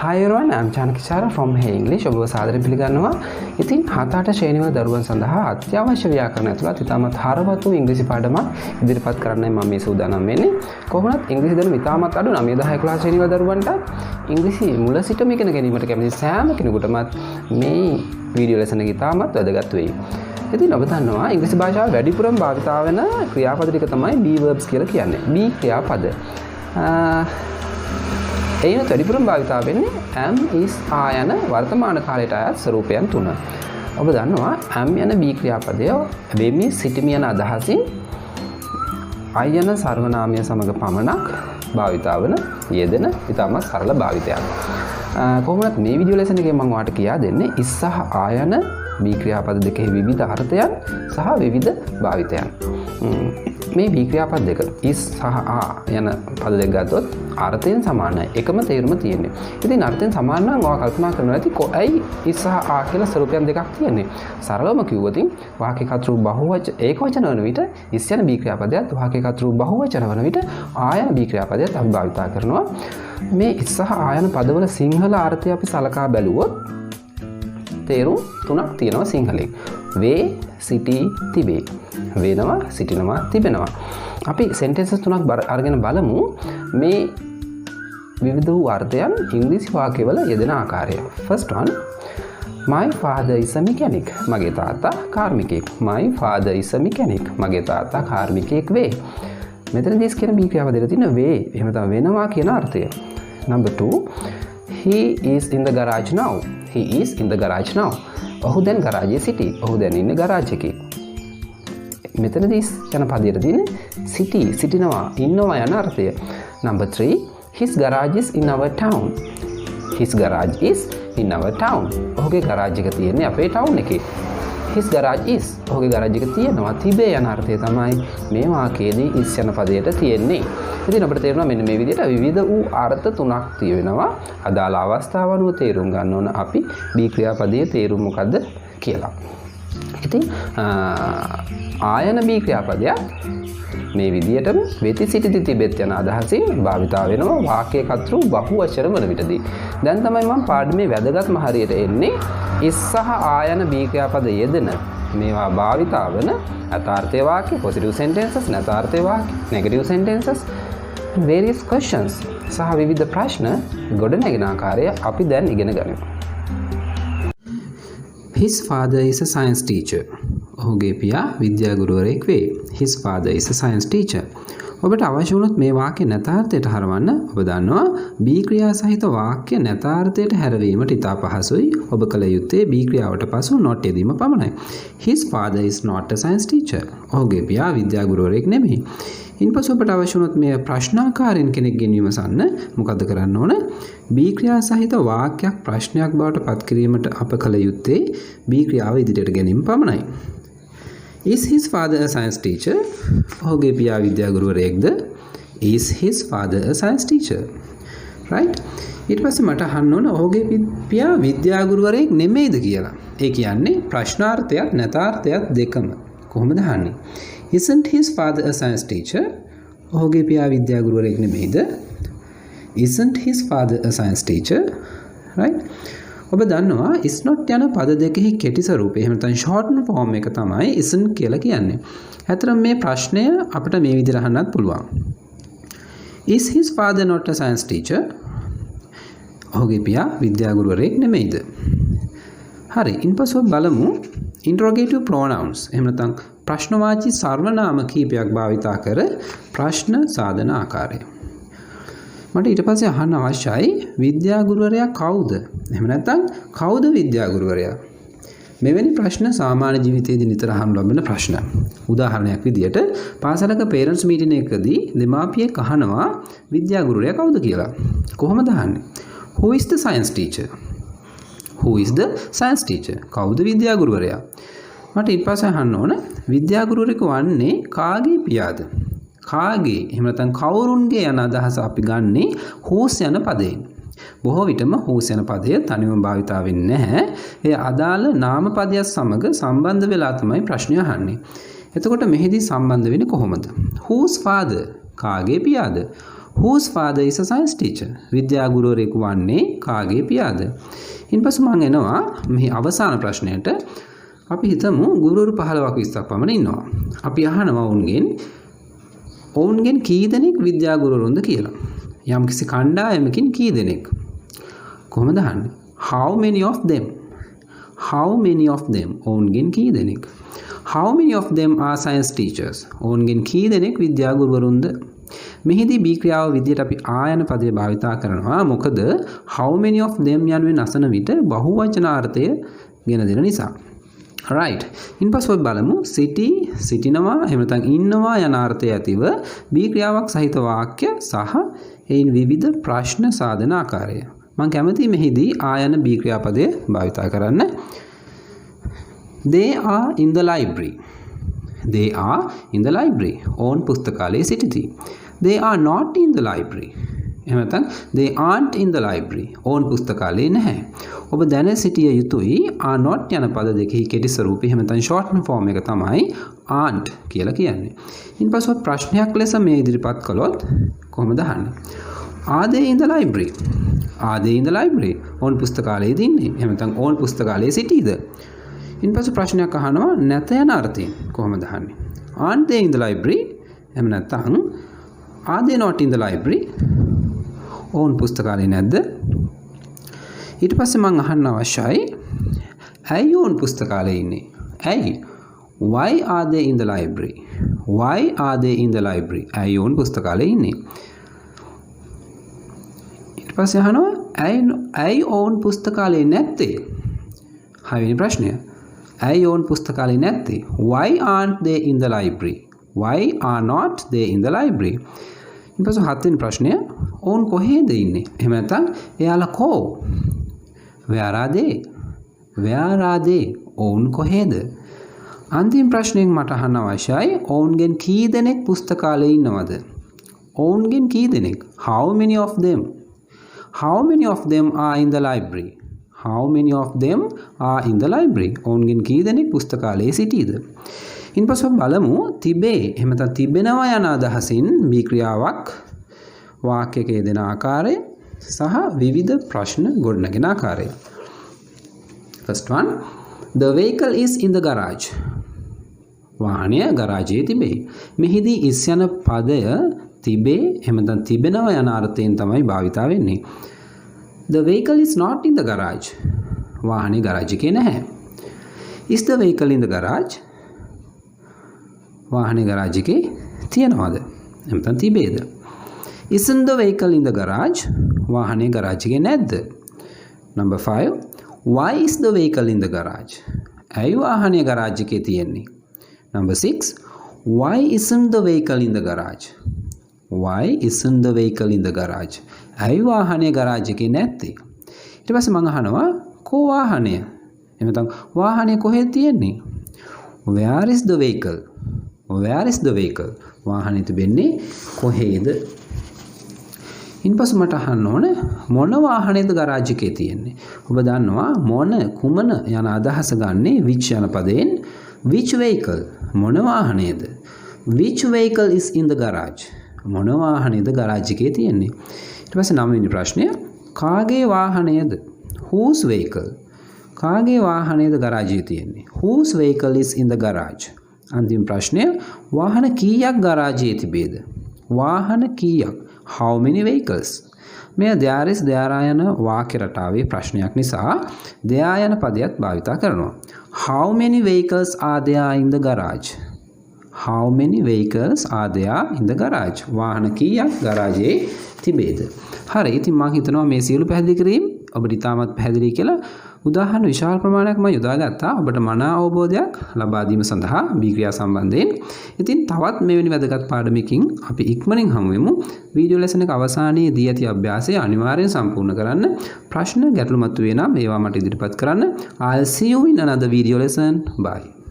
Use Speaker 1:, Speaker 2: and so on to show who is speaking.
Speaker 1: Hi everyone, I'm Chanakishara from Hey English. ඔබව සාදරයෙන් පිළිගන්නවා. ඉතින් 7-8 ශ්‍රේණිවල දරුවන් සඳහා අත්‍යවශ්‍ය ව්‍යාකරණ ඇතුළත් ඉතාමත් හරවත් වූ ඉංග්‍රීසි පාඩමක් ඉදිරිපත් කරන්නයි මම මේ සූදානම් වෙන්නේ. කොහොමවත් ඉංග්‍රීසි දැනුම ඉතාමත් අඩු 9 10 11 ශ්‍රේණිවල දරුවන්ට ඉංග්‍රීසි මුල සිටම ඉගෙන ගැනීමට කැමති සෑම කෙනෙකුටම මේ වීඩියෝ ලෙසන් එක ඉතාමත් වැදගත් වෙයි. ඉතින් ඔබ දන්නවා ඉංග්‍රීසි භාෂාවේ වැඩිපුරම භාවිත වෙන ක්‍රියාපද ටික තමයි be verbs කියලා කියන්නේ. be ක්‍රියාපද. එයින් වැඩිපුරම භාවිත වෙන්නේ am is are යන වර්තමාන කාලයට අයත් ස්වරූපයන් තුන. ඔබ දන්නවා am යන be ක්‍රියාපදය වෙමි සිටිමි යන අදහසින් I යන සර්වනාමය සමග පමණක් භාවිත වන යෙදෙන ඉතාමත් සරල භාවිතයක්. කොහොමද මේ වීඩියෝ ලෙසන් එකේ මම ඔයාලට කියා දෙන්නේ is සහ are යන be ක්‍රියාපද දෙකේ විවිධ අර්ථයන් සහ විවිධ භාවිතයන්. මේ be ක්‍රියාපද දෙක is සහ are යන පද දෙක ගත්තොත් අර්ථයෙන් සමානයි. එකම තේරුම තියෙන්නේ. ඉතින් අර්ථයෙන් සමාන නම් ඔයා කල්පනා කරනවා ඇති කොයි is සහ are කියලා ස්වරූපයන් දෙකක් තියෙන්නේ. සරලවම කිව්වොත් වාක්‍ය කතෘ බහුවචන ඒකවචන වන විට is යන be ක්‍රියාපදයට වාක්‍ය කතෘ බහුවචන වන විට are යන be ක්‍රියාපදයට අපි භාවිත කරනවා. මේ is සහ are යන පදවල සිංහල අර්ථය අපි සලකා බැලුවොත් තේරුම් තුනක් තියෙනවා සිංහලෙන්. වේ සිටි තිබේ. වේනවා සිටිනවා තිබෙනවා. අපි sentences තුනක් අරගෙන බලමු මේ විවිධ වූ අර්ථයන් ඉංග්‍රීසි වාක්‍යවල යෙදෙන ආකාරය. First one, my father is a mechanic. මගේ තාත්තා කාර්මිකයෙක්. My father is a mechanic. මගේ තාත්තා කාර්මිකයෙක් වේ. මෙතනදී කියන be ක්‍රියාපදයට තියෙන වේ එහෙම තමයි වෙනවා කියන අර්ථය. Number 2, he is in the garage now. He is in the garage now. ඔහු දැන් ගරාජයේ සිටී. ඔහු දැන් ඉන්නේ ගරාජ් එකේ. මෙතනදී යන පදයට තියෙන්නේ සිටිනවා ඉන්නවා යන අර්ථය. Number 3, his garage is in our town. His garage is in our town. ඔහුගේ ගරාජ් එක තියෙන්නේ අපේ ටවුන් එකේ. his garage is ඔහුගේ ගරාජ් එක තියෙනවා තිබේ යන අර්ථය තමයි මේ වාක්‍යයේදී is යන පදයට තියෙන්නේ. ඉතින් අපිට තේරෙනවා මෙන්න මේ විදිහට විවිධ වූ අර්ථ තුනක් තියෙනවා. අදාළ අවස්ථාව අනුව තේරුම් ගන්න ඕන අපි be ක්‍රියාපදයේ තේරුම මොකද්ද කියලා. ඉතින් ආයන be ක්‍රියාපදයක් මේ විදිහටම වෙති සිටිති තිබෙත් යන අදහසින් භාවිත වෙනවා වාක්‍ය කතෘ බහුවචන වන විටදී. දැන් තමයි මම පාඩමේ වැදගත්ම හරියට එන්නේ is සහ ආයන be ක්‍රියාපද යෙදෙන මේවා භාවිත වන අතාර්ථය වාක්‍ය, positive sentences, නතාර්ථය වාක්‍ය, negative sentences, various questions සහ විවිධ ප්‍රශ්න ගොඩනැගෙන ආකාරය අපි දැන් ඉගෙන ගනිමු. His father is a science teacher. ඔහුගේ පියා විද්‍යා ගුරුවරයෙක් වේ. His father is a science teacher. ඔබට අවශ්‍ය වුණොත් මේ වාක්‍ය නැතාර්ථයට හරවන්න ඔබ දන්නවා be ක්‍රියා සහිත වාක්‍ය නැතාර්ථයට හැරවීමට ඉතා පහසුයි. ඔබ කල යුත්තේ be ක්‍රියාවට පසු not යෙදීම පමණයි. His father is not a science teacher. ඔහුගේ පියා විද්‍යා ගුරුවරයෙක් නෙමෙයි. ඉන්පසු ඔබට අවශ්‍ය වුණොත් මේ ප්‍රශ්නාකාරයෙන් කෙනෙක්ගෙන් විමසන්න මොකද කරන්න ඕන? be ක්‍රියා සහිත වාක්‍යයක් ප්‍රශ්නයක් බවට පත් කිරීමට අප කල යුත්තේ be ක්‍රියාව ඉදිරියට ගැනීම පමණයි. Is his father a science teacher? ඔහුගේ පියා විද්‍යා ගුරුවරයෙක්ද? Is his father a science teacher? Right? ඊට පස්සේ මට අහන්න ඕන ඔහුගේ පියා විද්‍යා ගුරුවරයෙක් නෙමෙයිද කියලා. ඒ කියන්නේ ප්‍රශ්නාර්ථයක් නැතාර්ථයක් දෙකම. කොහොමද අහන්නේ? Isn't his father a science teacher? ඔහුගේ පියා විද්‍යා ගුරුවරයෙක් නෙමෙයිද? Isn't his father a science teacher? Right? ඔබ දන්නවා is not යන පද දෙකෙහි කෙටි ස්වරූපය එහෙම නැත්නම් shorten form එක තමයි isn't කියලා කියන්නේ. ඇත්තටම මේ ප්‍රශ්නය අපිට මේ විදිහට අහන්නත් පුළුවන්. Is his father not a science teacher? ඔහුගේ පියා විද්‍යා ගුරුවරයෙක් නෙමෙයිද? හරි. ඉන්පසු බලමු interrogative pronouns. එහෙම නැත්නම් ප්‍රශ්නවාචී සර්වනාම කීපයක් භාවිතා කර ප්‍රශ්න සාධන ආකාරය. මට ඊට පස්සේ අහන්න අවශ්‍යයි විද්‍යා ගුරුවරයා කවුද? එහෙම නැත්නම් කවුද විද්‍යා ගුරුවරයා? මෙවැනි ප්‍රශ්න සාමාන්‍ය ජීවිතයේදී නිතර අහන්න ලැබෙන ප්‍රශ්න. උදාහරණයක් විදියට පාසලක parents meeting එකකදී දෙමාපියෙක් අහනවා විද්‍යා ගුරුවරයා කවුද කියලා. කොහොමද අහන්නේ? Who is the science teacher? Who is the science teacher? කවුද විද්‍යා ගුරුවරයා? මට ඊට පස්සේ අහන්න ඕන විද්‍යා ගුරුවරයෙකු වන්නේ කාගේ පියාද? කාගේ එහෙම නැත්නම් කවුරුන්ගේ යන අදහස අපි ගන්නේ whose යන පදයෙන්. බොහෝ විටම whose යන පදය තනිවම භාවිත වෙන්නේ නැහැ. ඒ අදාළ නාම පදයක් සමග සම්බන්ධ වෙලා තමයි ප්‍රශ්නය අහන්නේ. එතකොට මෙහිදී සම්බන්ධ වෙන්නේ කොහොමද? whose father කාගේ පියාද? whose father is a science teacher. විද්‍යා ගුරුවරයෙකු වන්නේ කාගේ පියාද? ඉන්පසු මම එනවා මේ අවසාන ප්‍රශ්නයට. අපි හිතමු ගුරුවරු 15ක් 20ක් පමණ ඉන්නවා. අපි අහනවා ඔවුන්ගෙන් කී දෙනෙක් විද්‍යා ගුරුවරුන්ද කියලා. යම්කිසි කණ්ඩායමකින් කී දෙනෙක්? කොහොමද අහන්නේ? How many of them? How many of them? ඔවුන්ගෙන් කී දෙනෙක්? How many of them are science teachers? ඔවුන්ගෙන් කී දෙනෙක් විද්‍යා ගුරුවරුන්ද? මෙහිදී B ක්‍රියාව විදියට අපි ආයන පදය භාවිතා කරනවා. මොකද how many of them යනුවෙන් අසන විට බහුවචනාර්ථය ගෙන දෙන නිසා. right. ඉන්පසු අපි බලමු සිටිනවා එහෙම නැත්නම් ඉන්නවා යන අර්ථය ඇතිව B ක්‍රියාවක් සහිත වාක්‍ය සහ එයින් විවිධ ප්‍රශ්න සාධන ආකාරය. මම කැමතියි මෙහිදී ආයන B ක්‍රියාපදය භාවිතා කරන්න. They are in the library. They are in the library. ඔවුන් පුස්තකාලයේ සිටිති. They are not in the library. එහෙම නැත්නම් they aren't in the library. ඔවුන් පුස්තකාලයේ නැහැ. ඔබ දැන සිටිය යුතුයි are not යන පද දෙකෙහි කෙටි ස්වරූපය එහෙම නැත්නම් shorten form එක තමයි aren't කියලා කියන්නේ. ඊපස්ව ප්‍රශ්නයක් ලෙස මේ ඉදිරිපත් කළොත් කොහොමද අහන්නේ? Are they in the library? Are they in the library? ඔවුන් පුස්තකාලයේදී ඉන්නේ. එහෙම නැත්නම් ඔවුන් පුස්තකාලයේ සිටීද? ඊපස්ව ප්‍රශ්නයක් අහනවා නැත යන අර්ථයෙන් කොහොමද අහන්නේ? Aren't they in the library? එහෙම නැත්නම් are they not in the library? ඔවුන් පුස්තකාලේ නැද්ද? ඊට පස්සේ මම අහන්න අවශ්‍යයි ඇයි ඔවුන් පුස්තකාලේ ඉන්නේ? ඇයි? Why are they in the library? Why are they in the library? ඇයි ඔවුන් පුස්තකාලේ ඉන්නේ? ඊට පස්සේ අහනවා ඇයි ඔවුන් පුස්තකාලේ නැත්තේ? හයවෙනි ප්‍රශ්නය. ඇයි ඔවුන් පුස්තකාලේ නැත්තේ? Why aren't they in the library? Why are not they in the library? ඊපස්ව හත්වෙනි ප්‍රශ්නය ඔවුන් කොහෙද ඉන්නේ? එහෙම නැත්නම් එයාලා කෝ? Where are they? Where are they? ඔවුන් කොහෙද? අන්තිම ප්‍රශ්නයෙන් මට අහන්න අවශ්‍යයි ඔවුන්ගෙන් කී දෙනෙක් පුස්තකාලේ ඉන්නවද? ඔවුන්ගෙන් කී දෙනෙක්? How many of them? How many of them are in the library? How many of them are in the library? ඔවුන්ගෙන් කී දෙනෙක් පුස්තකාලයේ සිටීද? ඉන්පසු බලමු තිබේ එහෙම නැත්නම් තිබෙනවා යන අදහසින් B ක්‍රියාවක් වාක්‍යයක යෙදෙන ආකාරය සහ විවිධ ප්‍රශ්න ගොඩනගෙන ආකාරය. First one, the vehicle is in the garage. වාහනය ගරාජයේ තිබේ. මෙහිදී is යන පදය තිබේ එහෙම නැත්නම් තිබෙනවා යන අර්ථයෙන් තමයි භාවිතා වෙන්නේ. The vehicle is not in the garage. වාහනේ ගරාජයේ නැහැ. Is the vehicle in the garage? වාහනේ ගරාජයේ තියනවාද? නැත්නම් තිබේද? Isn't the vehicle in the garage? වාහනේ ගරාජයේ නැද්ද? Number 5. Why is the vehicle in the garage? ඇයි වාහනේ ගරාජයේ තියෙන්නේ? Number 6. Why isn't the vehicle in the garage? Why isn't the vehicle in the garage? ඇයි වාහනේ ගරාජයේ නැත්තේ? ඊට පස්සේ මම අහනවා කෝ වාහනය? එහෙම නැත්නම් වාහනේ කොහෙද තියෙන්නේ? Where is the vehicle? Where is the vehicle? වාහනේ තිබෙන්නේ කොහෙද? ඉන්පසු මට අහන්න ඕන මොන වාහනේද ගරාජයේ තියෙන්නේ? ඔබ දන්නවා මොන කුමන යන අදහස ගන්නේ which යන පදයෙන් which vehicle මොන වාහනේද? Which vehicle is in the garage? මොන වාහනේද ගරාජයේ තියෙන්නේ? ඊට පස්සේ 9 වෙනි ප්‍රශ්නය කාගේ වාහනයද? Whose vehicle? කාගේ වාහනේද ගරාජයේ තියෙන්නේ? Whose vehicle is in the garage? අන්තිම ප්‍රශ්නය වාහන කීයක් ගරාජයේ තිබේද? වාහන කීයක්? How many vehicles? මේ there is there are යන වාක්‍ය රටාවේ ප්‍රශ්නයක් නිසා there යන පදයක් භාවිතා කරනවා. How many vehicles are there in the garage? How many vehicles are there in the garage? වාහන කීයක් ගරාජයේ තිබේද? හරි. ඉතින් මම හිතනවා මේ සියලු පැහැදිලි කිරීම ඔබට ඉතාමත් පැහැදිලි කියලා උදාහරණ විශාල ප්‍රමාණයක් මම යොදාගත්තා ඔබට මනා අවබෝධයක් ලබා දීම සඳහා B ක්‍රියා සම්බන්ධයෙන්. ඉතින් තවත් මෙවැනි වැදගත් පාඩමකින් අපි ඉක්මනින් හමු වෙමු. වීඩියෝ ලෙසන් එක අවසානයේ දී ඇති අභ්‍යාසය අනිවාර්යෙන් සම්පූර්ණ කරන්න. ප්‍රශ්න ගැටලු මතුවේ නම් ඒවා මට ඉදිරිපත් කරන්න. I'll see you in another video lesson. Bye.